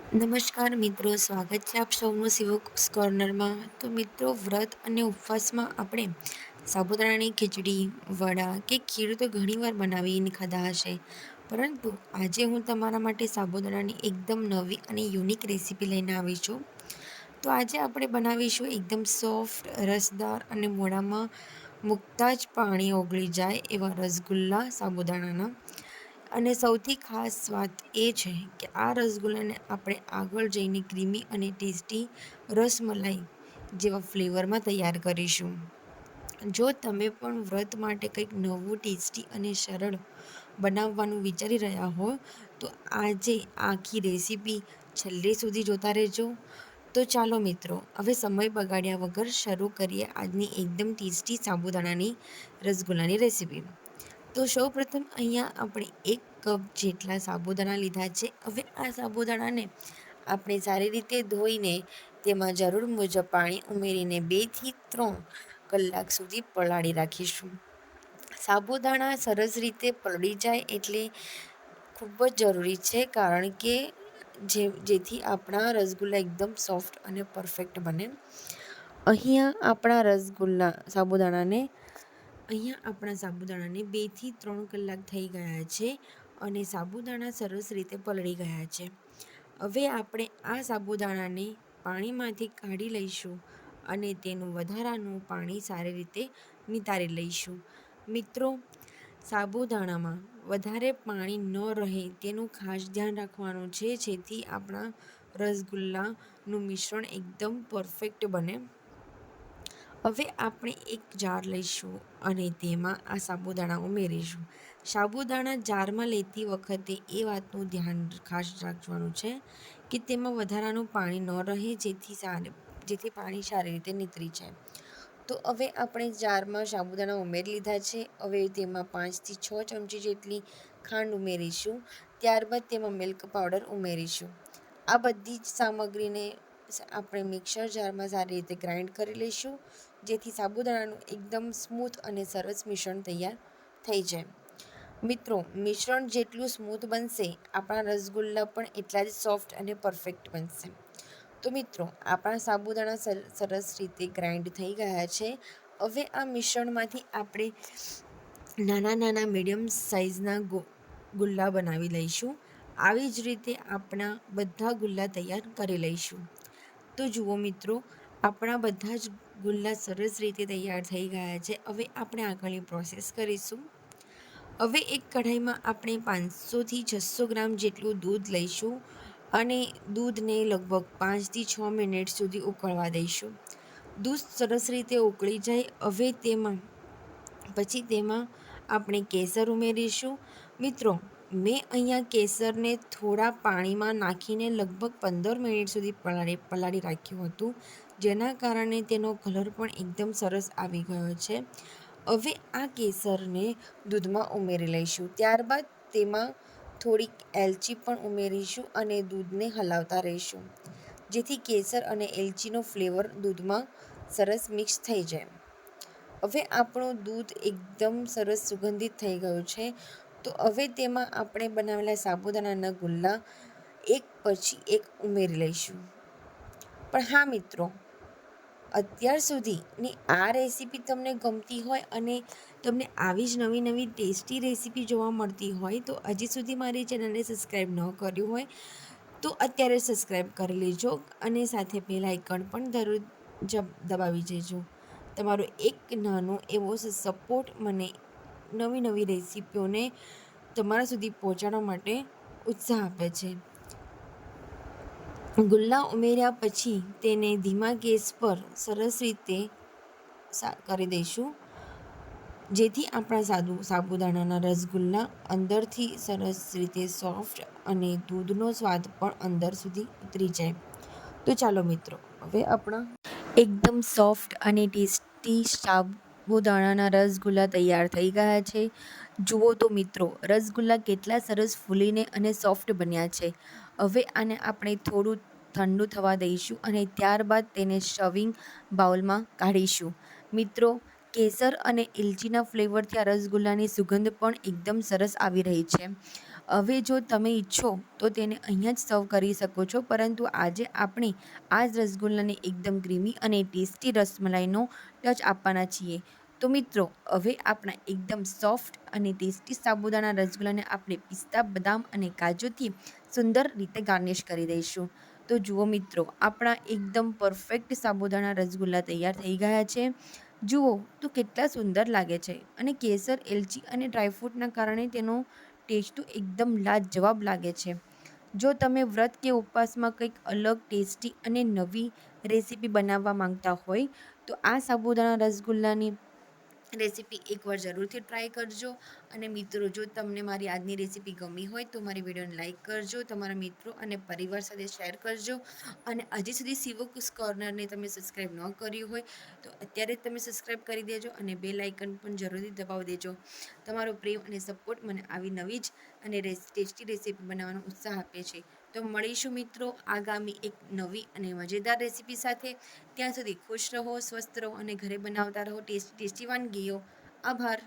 નમસ્કાર મિત્રો, સ્વાગત છે આપ સૌનું સિવોક્સ કોર્નરમાં. તો મિત્રો, વ્રત અને ઉપવાસમાં આપણે સાબુદાણાની ખીચડી, વડા કે ખીર તો ઘણીવાર બનાવીને ખાધા હશે, પરંતુ આજે હું તમારા માટે સાબુદાણાની એકદમ નવી અને યુનિક રેસીપી લઈને આવી છું. તો આજે આપણે બનાવીશું એકદમ સોફ્ટ, રસદાર અને મોઢામાં મૂકતા જ પાણી ઓગળી જાય એવા રસગુલ્લા સાબુદાણાના. અને સૌથી ખાસ વાત એ છે કે આ રસગુલ્લાને આપણે આગળ જઈને ક્રીમી અને ટેસ્ટી રસમલાઈ જેવા ફ્લેવરમાં તૈયાર કરીશું. જો તમે પણ વ્રત માટે કંઈક નવું, ટેસ્ટી અને સરળ બનાવવાનું વિચારી રહ્યા હો તો આજે આખી રેસીપી છેલ્લે સુધી જોતા રહેજો. તો ચાલો મિત્રો, હવે સમય બગાડ્યા વગર શરૂ કરીએ આજની એકદમ ટેસ્ટી સાબુદાણાની રસગુલ્લાની રેસીપી. તો સૌપ્રથમ અહીંયા આપણે 1 કપ જેટલા સાબુદાણા લીધા છે. હવે આ સાબુદાણાને આપણે સારી રીતે ધોઈને તેમાં જરૂર મુજબ પાણી ઉમેરીને 2 થી 3 કલાક સુધી પલાળી રાખીશું. સાબુદાણા સરસ રીતે પલળી જાય એટલે ખૂબ જ જરૂરી છે, કારણ કે જેથી આપણા રસગુલ્લા એકદમ સોફ્ટ અને પરફેક્ટ બને. અહીંયા આપણા સાબુદાણાને 2 થી 3 કલાક થઈ ગયા છે અને સાબુદાણા સરસ રીતે પલળી ગયા છે. હવે આપણે આ સાબુદાણાને પાણીમાંથી કાઢી લઈશું અને તેનું વધારાનું પાણી સારી રીતે નિતારી લઈશું. મિત્રો, સાબુદાણામાં વધારે પાણી ન રહે તેનું ખાસ ધ્યાન રાખવાનું છે, જેથી આપણા રસગુલ્લાનું મિશ્રણ એકદમ પરફેક્ટ બને. હવે આપણે એક જાર લઈશું અને તેમાં આ સાબુદાણા ઉમેરીશું. સાબુદાણા જારમાં લેતી વખતે એ વાતનું ધ્યાન ખાસ રાખવાનું છે કે તેમાં વધારાનું પાણી ન રહે, જેથી પાણી સારી રીતે નીતરી જાય. તો હવે આપણે જારમાં સાબુદાણા ઉમેરી લીધા છે. હવે તેમાં 5 થી 6 ચમચી જેટલી ખાંડ ઉમેરીશું. ત્યારબાદ તેમાં મિલ્ક પાવડર ઉમેરીશું. આ બધી જ સામગ્રીને આપણે મિક્સર જારમાં સારી રીતે ગ્રાઇન્ડ કરી લઈશું, જેથી સાબુદાણાનું એકદમ સ્મૂથ અને સરસ મિશ્રણ તૈયાર થઈ જાય. મિત્રો, મિશ્રણ જેટલું સ્મૂથ બનશે, આપણા રસગુલ્લા પણ એટલા જ સોફ્ટ અને પરફેક્ટ બનશે. તો મિત્રો, આપણા સાબુદાણા સરસ રીતે ગ્રાઇન્ડ થઈ ગયા છે. હવે આ મિશ્રણમાંથી આપણે નાના નાના મીડિયમ સાઇઝના ગુલ્લા બનાવી લઈશું. આવી જ રીતે આપણા બધા ગુલ્લા તૈયાર કરી લઈશું. તો જુઓ મિત્રો, આપણા બધા જ ગુલ્લા સરસ રીતે તૈયાર થઈ ગયા છે. હવે આપણે આગળની પ્રોસેસ કરીશું. હવે એક કઢાઈમાં આપણે 500 થી 600 ગ્રામ જેટલું દૂધ લઈશું અને દૂધને લગભગ 5 થી 6 મિનિટ સુધી ઉકળવા દઈશું. દૂધ સરસ રીતે ઉકળી જાય હવે તેમાં આપણે કેસર ઉમેરીશું. મિત્રો, મેં અહીંયા કેસરને થોડા પાણીમાં નાખીને લગભગ 15 મિનિટ સુધી પલાળી રાખ્યું હતું, જેના કારણે તેનો કલર પણ એકદમ સરસ આવી ગયો છે. હવે આ કેસરને દૂધમાં ઉમેરી લઈશું. ત્યારબાદ તેમાં થોડીક એલચી પણ ઉમેરીશું અને દૂધને હલાવતા રહીશું, જેથી કેસર અને એલચીનો ફ્લેવર દૂધમાં સરસ મિક્સ થઈ જાય. હવે આપણું દૂધ એકદમ સરસ સુગંધિત થઈ ગયું છે. તો હવે તેમાં આપણે બનાવેલા સાબુદાણાના ગુલ્લા એક પછી એક ઉમેરી લઈશું. પણ હા મિત્રો, અત્યાર સુધીની આ રેસીપી તમને ગમતી હોય અને તમને આવી જ નવી નવી ટેસ્ટી રેસીપી જોવા મળતી હોય તો હજી સુધી મારી ચેનલને સબસ્ક્રાઈબ ન કર્યું હોય તો અત્યારે સબસ્ક્રાઈબ કરી લેજો અને સાથે બેલ આઇકન પણ દબાવી દેજો. તમારો એક નાનો એવો સપોર્ટ મને નવી નવી રેસીપીઓને તમારા સુધી પહોંચાડવા માટે ઉત્સાહ આપે છે. ગુલ્લા ઉમેર્યા પછી તેને ધીમા ગેસ પર સરસ રીતે કરી દઈશું, જેથી આપણા સાબુદાણાના રસગુલ્લા અંદરથી સરસ રીતે સોફ્ટ અને દૂધનો સ્વાદ પણ અંદર સુધી ઉતરી જાય. તો ચાલો મિત્રો, હવે આપણા એકદમ સોફ્ટ અને ટેસ્ટી સાબુદાણાના રસગુલ્લા તૈયાર થઈ ગયા છે. જુઓ તો મિત્રો, રસગુલ્લા કેટલા સરસ ફૂલીને અને સોફ્ટ બન્યા છે. હવે આને આપણે થોડું ઠંડુ થવા દઈશું અને ત્યારબાદ તેને સર્વિંગ બાઉલમાં કાઢીશું. મિત્રો, કેસર અને એલચીના ફ્લેવરથી આ રસગુલ્લાની સુગંધ પણ એકદમ સરસ આવી રહી છે. હવે જો તમે ઈચ્છો તો તેને અહીંયા જ સર્વ કરી શકો છો, પરંતુ આજે આપણે આ જ રસગુલ્લાને એકદમ ક્રીમી અને ટેસ્ટી રસમલાઈનો ટચ આપવાના છીએ. તો મિત્રો, હવે આપણા એકદમ સોફ્ટ અને ટેસ્ટી સાબુદાણા રસગુલ્લાને આપણે પિસ્તા, બદામ અને કાજુથી સુંદર રીતે ગાર્નિશ કરી દઈશું. તો જુઓ મિત્રો, આપણા એકદમ પરફેક્ટ સાબુદાણા રસગુલ્લા તૈયાર થઈ ગયા છે. જુઓ તો કેટલા સુંદર લાગે છે, અને કેસર, એલચી અને ડ્રાયફ્રૂટના કારણે તેનો ટેસ્ટ તો એકદમ લાજવાબ લાગે છે. જો તમે વ્રત કે ઉપવાસમાં કંઈક અલગ, ટેસ્ટી અને નવી રેસીપી બનાવવા માંગતા હોય તો આ સાબુદાણા રસગુલ્લાની રેસીપી એકવાર જરૂરથી ટ્રાય કરજો. અને મિત્રો, જો તમને મારી આજની રેસીપી ગમી હોય તો મારી વિડીયોને લાઇક કરજો, તમારા મિત્રો અને પરિવાર સાથે શેર કરજો. અને હજી સુધી શિવકુશ કોર્નરને તમે સબસ્ક્રાઈબ ન કર્યું હોય તો અત્યારે જ તમે સબસ્ક્રાઈબ કરી દેજો અને બેલ આઇકન પણ જરૂરથી દબાવી દેજો. તમારો પ્રેમ અને સપોર્ટ મને આવી નવી જ અને ટેસ્ટી રેસીપી બનાવવાનો ઉત્સાહ આપે છે. તો મળીશું મિત્રો આગામી એક નવી અને મજેદાર રેસીપી સાથે. ત્યાં સુધી ખુશ રહો, સ્વસ્થ રહો અને ઘરે બનાવતા રહો ટેસ્ટી વાનગીઓ. આભાર.